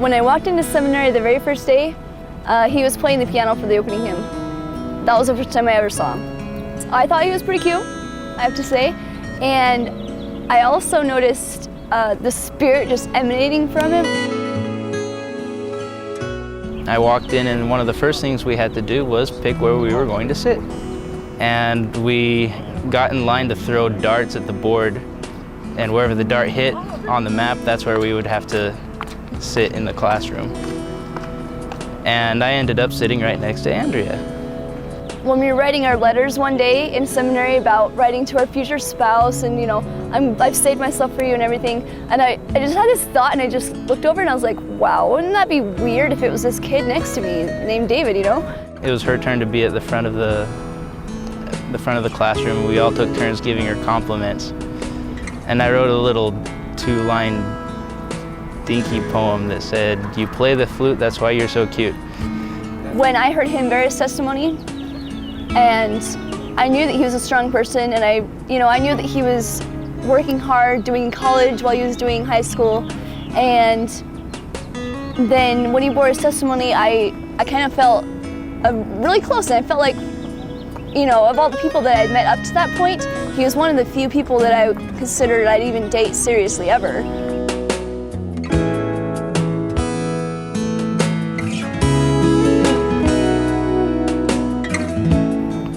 When I walked into seminary the very first day, he was playing the piano for the opening hymn. That was the first time I ever saw him. I thought he was pretty cute, I have to say. And I also noticed the spirit just emanating from him. I walked in and one of the first things we had to do was pick where we were going to sit. And we got in line to throw darts at the board, and wherever the dart hit on the map, that's where we would have to sit in the classroom. And I ended up sitting right next to Andrea. When we were writing our letters one day in seminary about writing to our future spouse and, you know, I've saved myself for you and everything, and I just had this thought and I just looked over and I was like, wow, wouldn't that be weird if it was this kid next to me named David, you know? It was her turn to be at the front of the classroom. We all took turns giving her compliments. And I wrote a little 2-line dinky poem that said, "You play the flute, that's why you're so cute." When I heard him bear his testimony, and I knew that he was a strong person, and I knew that he was working hard, doing college while he was doing high school, and then when he bore his testimony, I kind of felt really close, and I felt like, you know, of all the people that I'd met up to that point, he was one of the few people that I considered I'd even date seriously ever.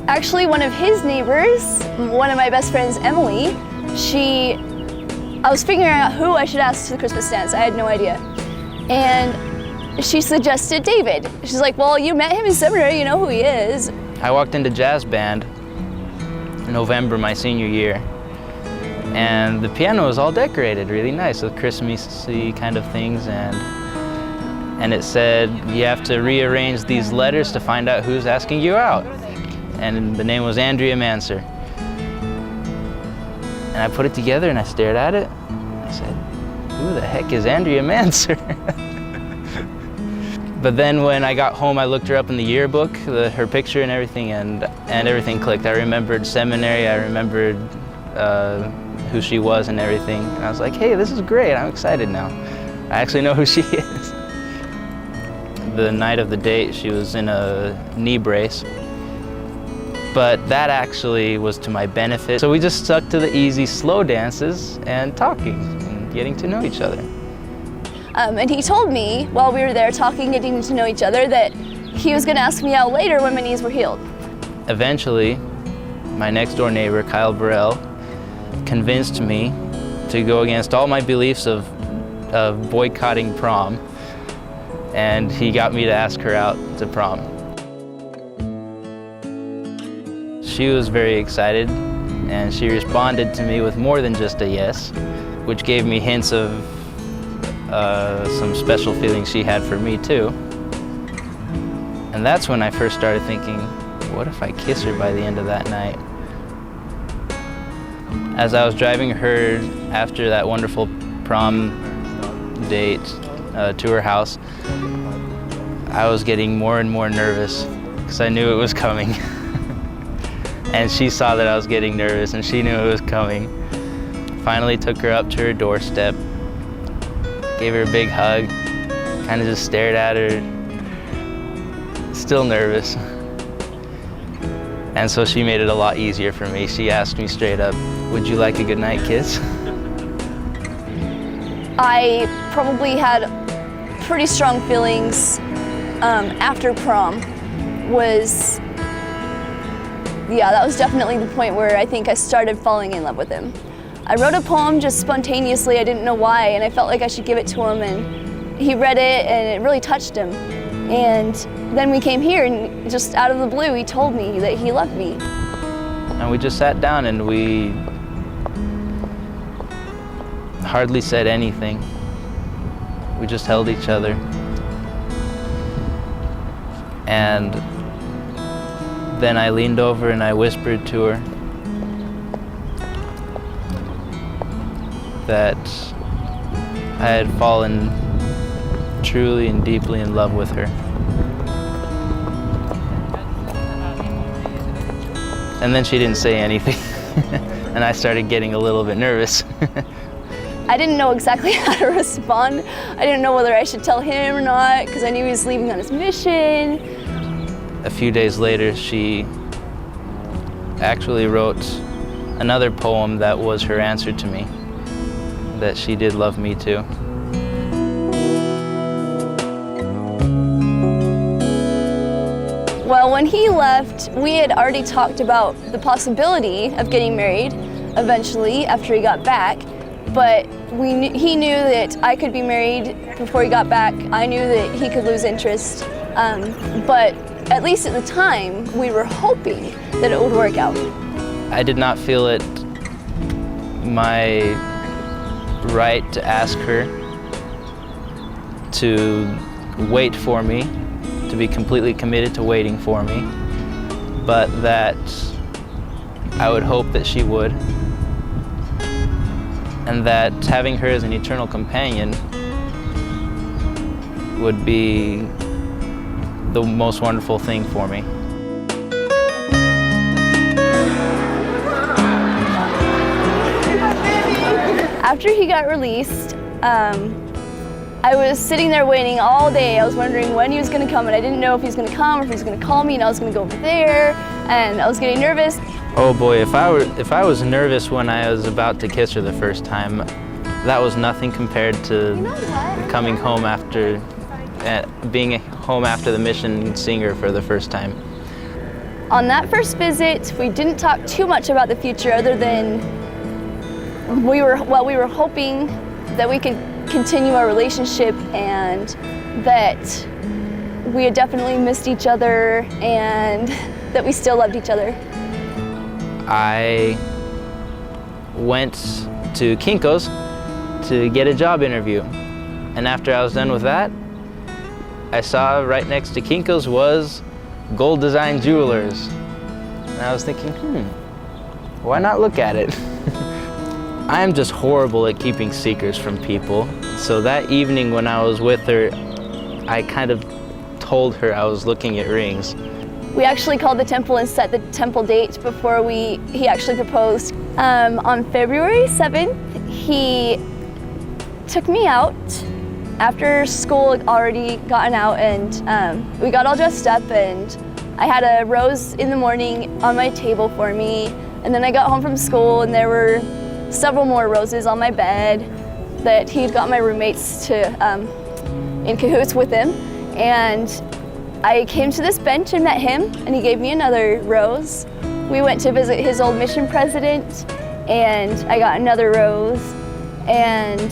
Actually, one of his neighbors, one of my best friends, Emily, I was figuring out who I should ask to the Christmas dance. I had no idea. And she suggested David. She's like, well, you met him in seminary, you know who he is. I walked into jazz band in November my senior year, and the piano was all decorated really nice with Christmassy kind of things, and it said you have to rearrange these letters to find out who's asking you out. And the name was Andrea Manser. And I put it together and I stared at it. I said, who the heck is Andrea Manser? But then when I got home, I looked her up in the yearbook, her picture and everything, and everything clicked. I remembered seminary, I remembered who she was and everything. And I was like, hey, this is great, I'm excited now. I actually know who she is. The night of the date, she was in a knee brace, but that actually was to my benefit. So we just stuck to the easy, slow dances and talking and getting to know each other. And he told me while we were there talking, getting to know each other, that he was gonna ask me out later when my knees were healed. Eventually, my next door neighbor, Kyle Burrell, convinced me to go against all my beliefs of boycotting prom, and he got me to ask her out to prom. She was very excited, and she responded to me with more than just a yes, which gave me hints of some special feelings she had for me too. And that's when I first started thinking, what if I kiss her by the end of that night? As I was driving her after that wonderful prom date to her house, I was getting more and more nervous because I knew it was coming. And she saw that I was getting nervous and she knew it was coming. Finally took her up to her doorstep, gave her a big hug, kind of just stared at her, still nervous. And so she made it a lot easier for me. She asked me straight up, would you like a goodnight kiss? I probably had pretty strong feelings after prom. That was definitely the point where I think I started falling in love with him. I wrote a poem just spontaneously, I didn't know why, and I felt like I should give it to him, and he read it and it really touched him. And then we came here and just out of the blue he told me that he loved me. And we just sat down and we hardly said anything. We just held each other. And then I leaned over and I whispered to her that I had fallen truly and deeply in love with her. And then she didn't say anything, and I started getting a little bit nervous. I didn't know exactly how to respond. I didn't know whether I should tell him or not because I knew he was leaving on his mission. A few days later, she actually wrote another poem that was her answer to me, that she did love me too. Well, when he left, we had already talked about the possibility of getting married eventually after he got back, but he knew that I could be married before he got back. I knew that he could lose interest, but at least at the time, we were hoping that it would work out. I did not feel it my right to ask her to wait for me, to be completely committed to waiting for me, but that I would hope that she would, and that having her as an eternal companion would be the most wonderful thing for me. After he got released, I was sitting there waiting all day. I was wondering when he was going to come, and I didn't know if he was going to come or if he was going to call me, and I was going to go over there, and I was getting nervous. Oh boy, if I was nervous when I was about to kiss her the first time, that was nothing compared to coming home after, being home after the mission and seeing her for the first time. On that first visit, we didn't talk too much about the future other than we were hoping that we could continue our relationship and that we had definitely missed each other and that we still loved each other. I went to Kinko's to get a job interview, and after I was done with that, I saw right next to Kinko's was Gold Design Jewelers, and I was thinking, why not look at it? I am just horrible at keeping secrets from people. So that evening when I was with her, I kind of told her I was looking at rings. We actually called the temple and set the temple date before he actually proposed. On February 7th, he took me out after school had already gotten out, and we got all dressed up, and I had a rose in the morning on my table for me, and then I got home from school and there were several more roses on my bed that he'd got my roommates to in cahoots with him, and I came to this bench and met him, and he gave me another rose. We went to visit his old mission president, and I got another rose, and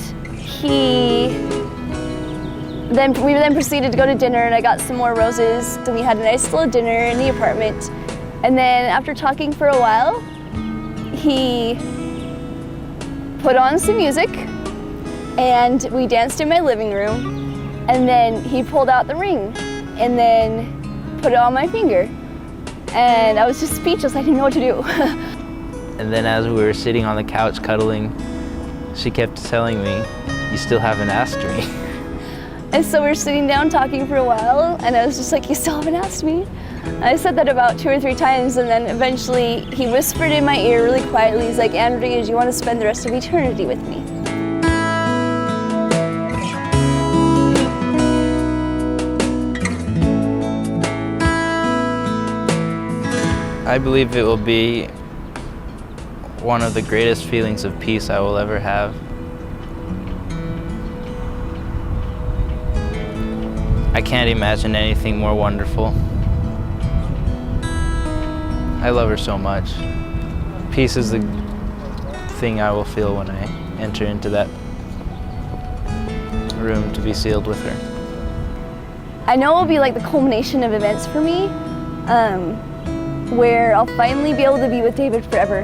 we then proceeded to go to dinner, and I got some more roses. Then we had a nice little dinner in the apartment, and then after talking for a while, he put on some music, and we danced in my living room, and then he pulled out the ring and then put it on my finger, and I was just speechless. I didn't know what to do. And then as we were sitting on the couch cuddling, she kept telling me, "You still haven't asked me." And so we were sitting down talking for a while, and I was just like, "You still haven't asked me?" I said that about 2 or 3 times, and then eventually he whispered in my ear really quietly, he's like, "Andrea, do you want to spend the rest of eternity with me?" I believe it will be one of the greatest feelings of peace I will ever have. I can't imagine anything more wonderful. I love her so much. Peace is the thing I will feel when I enter into that room to be sealed with her. I know it will be like the culmination of events for me, where I'll finally be able to be with David forever.